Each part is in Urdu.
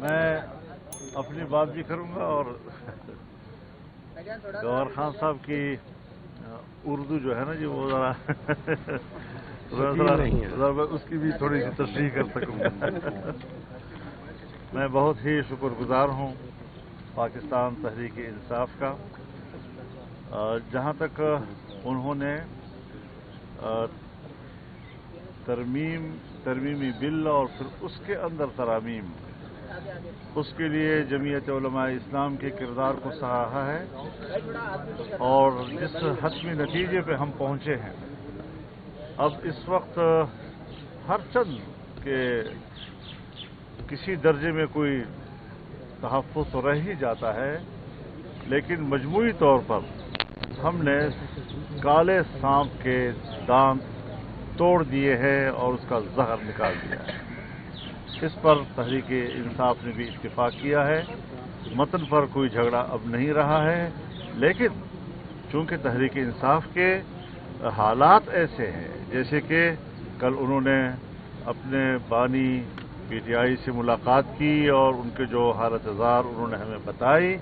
میں اپنی بات بھی کروں گا اور گوہر خان صاحب کی اردو جو ہے نا جی وہ ذرا اس کی بھی تھوڑی سی تشریح کر سکوں گا۔ میں بہت ہی شکر گزار ہوں پاکستان تحریک انصاف کا، جہاں تک انہوں نے ترمیمی بل اور پھر اس کے اندر ترامیم، اس کے لیے جمعیت علماء اسلام کے کردار کو سراہا ہے، اور جس حتمی نتیجے پہ ہم پہنچے ہیں، اب اس وقت ہر چند کے کسی درجے میں کوئی تحفظ تو رہ ہی جاتا ہے، لیکن مجموعی طور پر ہم نے کالے سانپ کے دانت توڑ دیے ہیں اور اس کا زہر نکال دیا ہے۔ اس پر تحریک انصاف نے بھی اتفاق کیا ہے، متن پر کوئی جھگڑا اب نہیں رہا ہے، لیکن چونکہ تحریک انصاف کے حالات ایسے ہیں، جیسے کہ کل انہوں نے اپنے بانی پی ٹی آئی سے ملاقات کی اور ان کے جو حالت زار انہوں نے ہمیں بتائی،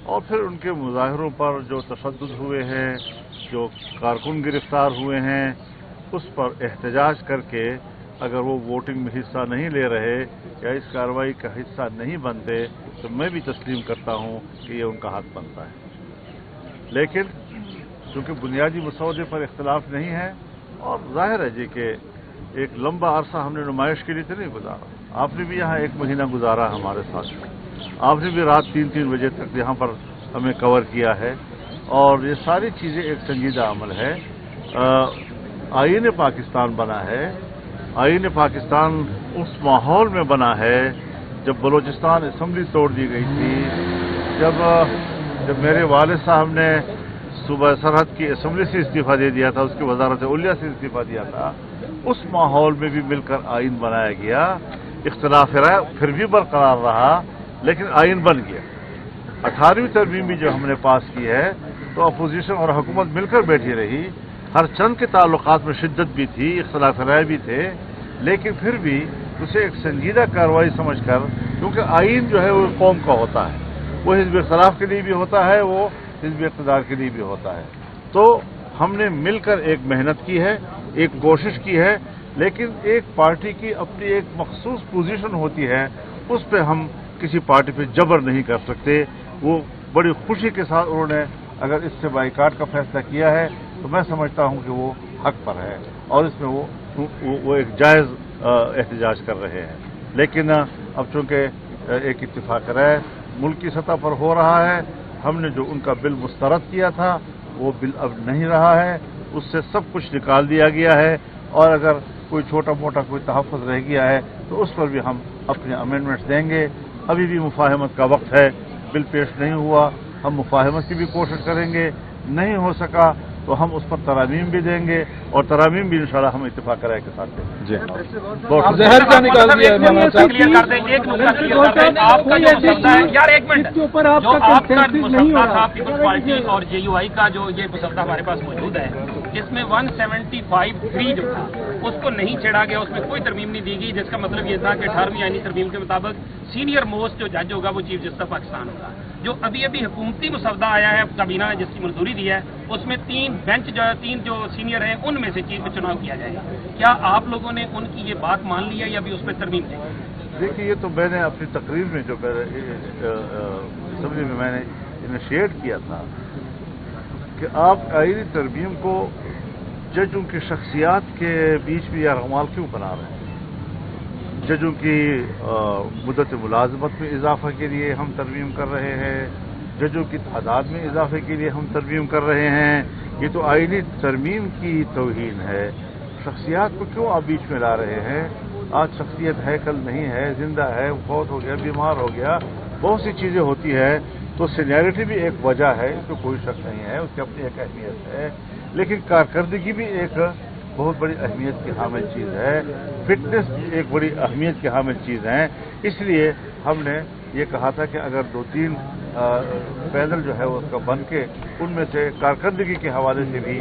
اور پھر ان کے مظاہروں پر جو تشدد ہوئے ہیں، جو کارکن گرفتار ہوئے ہیں، اس پر احتجاج کر کے اگر وہ ووٹنگ میں حصہ نہیں لے رہے یا اس کارروائی کا حصہ نہیں بنتے تو میں بھی تسلیم کرتا ہوں کہ یہ ان کا حق بنتا ہے۔ لیکن چونکہ بنیادی مسودے پر اختلاف نہیں ہے، اور ظاہر ہے جی کہ ایک لمبا عرصہ ہم نے نمائش کے لیے تو نہیں گزارا، آپ نے بھی یہاں 1 مہینہ گزارا ہمارے ساتھ، آپ نے بھی رات 3 بجے تک یہاں پر ہمیں کور کیا ہے، اور یہ ساری چیزیں ایک سنجیدہ عمل ہے۔ آئین پاکستان بنا ہے، آئین پاکستان اس ماحول میں بنا ہے جب بلوچستان اسمبلی توڑ دی گئی تھی، جب میرے والد صاحب نے صوبہ سرحد کی اسمبلی سے استعفیٰ دے دیا تھا، اس کی وزارت علیا سے استعفیٰ دیا تھا، اس ماحول میں بھی مل کر آئین بنایا گیا، اختلاف رائے پھر بھی برقرار رہا لیکن آئین بن گیا۔ 18ویں ترمیم بھی جو ہم نے پاس کی ہے تو اپوزیشن اور حکومت مل کر بیٹھی رہی، ہر چند کے تعلقات میں شدت بھی تھی، اختلاف رائے بھی تھے، لیکن پھر بھی اسے ایک سنجیدہ کارروائی سمجھ کر، کیونکہ آئین جو ہے وہ قوم کا ہوتا ہے، وہ حزب اختلاف کے لیے بھی ہوتا ہے، وہ حزب اقتدار کے لیے بھی ہوتا ہے، تو ہم نے مل کر ایک محنت کی ہے، ایک کوشش کی ہے، لیکن ایک پارٹی کی اپنی ایک مخصوص پوزیشن ہوتی ہے، اس پہ ہم کسی پارٹی پہ جبر نہیں کر سکتے۔ وہ بڑی خوشی کے ساتھ انہوں نے اگر اس سے بائیکاٹ کا فیصلہ کیا ہے تو میں سمجھتا ہوں کہ وہ حق پر ہے، اور اس میں وہ ایک جائز احتجاج کر رہے ہیں، لیکن اب چونکہ ایک اتفاق رائے ملک کی سطح پر ہو رہا ہے، ہم نے جو ان کا بل مسترد کیا تھا وہ بل اب نہیں رہا ہے، اس سے سب کچھ نکال دیا گیا ہے، اور اگر کوئی چھوٹا موٹا کوئی تحفظ رہ گیا ہے تو اس پر بھی ہم اپنے امینڈمنٹس دیں گے۔ ابھی بھی مفاہمت کا وقت ہے، بل پیش نہیں ہوا، ہم مفاہمت کی بھی کوشش کریں گے، نہیں ہو سکا تو ہم اس پر ترامیم بھی دیں گے، اور ترامیم بھی انشاءاللہ ہم اتفاق رائے کے ساتھ دیں گے۔ جی زہر کا نکال دیا ہے مولانا صاحب، کلیئر کر دیں، ایک نقطہ کلیئر کر دیں، آپ کا جو مسودہ ہے، یار ایک منٹ، جو آپ کا مسودہ تھا پیپلز پارٹی اور جے یو آئی کا، جو یہ مسودہ ہمارے پاس موجود ہے، جس میں 175(3) جو تھا اس کو نہیں چھیڑا گیا، اس میں کوئی ترمیم نہیں دی گئی، جس کا مطلب یہ تھا کہ 18ویں آئینی ترمیم کے مطابق سینئر موسٹ جو جج ہوگا وہ چیف جسٹس پاکستان ہوگا۔ جو ابھی حکومتی مسودہ آیا ہے کابینہ نے جس کی منظوری دی ہے، اس میں 3 بینچ جو ہے، 3 جو سینئر ہیں ان میں سے چیف میں چناؤ کیا جائے گا۔ کیا آپ لوگوں نے ان کی یہ بات مان لی ہے یا بھی اس پہ ترمیم دیں گے؟ دیکھیے، یہ تو میں نے اپنی تقریر میں جو اسمبلی میں میں نے انیشیٹ کیا تھا کہ آپ آئینی ترمیم کو ججوں کی شخصیات کے بیچ میں یرغمال کیوں بنا رہے ہیں؟ ججوں کی مدت ملازمت میں اضافہ کے لیے ہم ترمیم کر رہے ہیں، ججوں کی تعداد میں اضافے کے لیے ہم ترمیم کر رہے ہیں، یہ تو آئینی ترمیم کی توہین ہے۔ شخصیات کو کیوں آپ بیچ میں لا رہے ہیں؟ آج شخصیت ہے، کل نہیں ہے، زندہ ہے، فوت ہو گیا، بیمار ہو گیا، بہت سی چیزیں ہوتی ہے، تو سینیئرٹی بھی ایک وجہ ہے، اس میں کوئی شک نہیں ہے، اس کی اپنی ایک اہمیت ہے، لیکن کارکردگی بھی ایک بہت بڑی اہمیت کی حامل چیز ہے، فٹنس ایک بڑی اہمیت کی حامل چیز ہے۔ اس لیے ہم نے یہ کہا تھا کہ اگر 2-3 پینل جو ہے اس کا بن کے ان میں سے کارکردگی کے حوالے سے بھی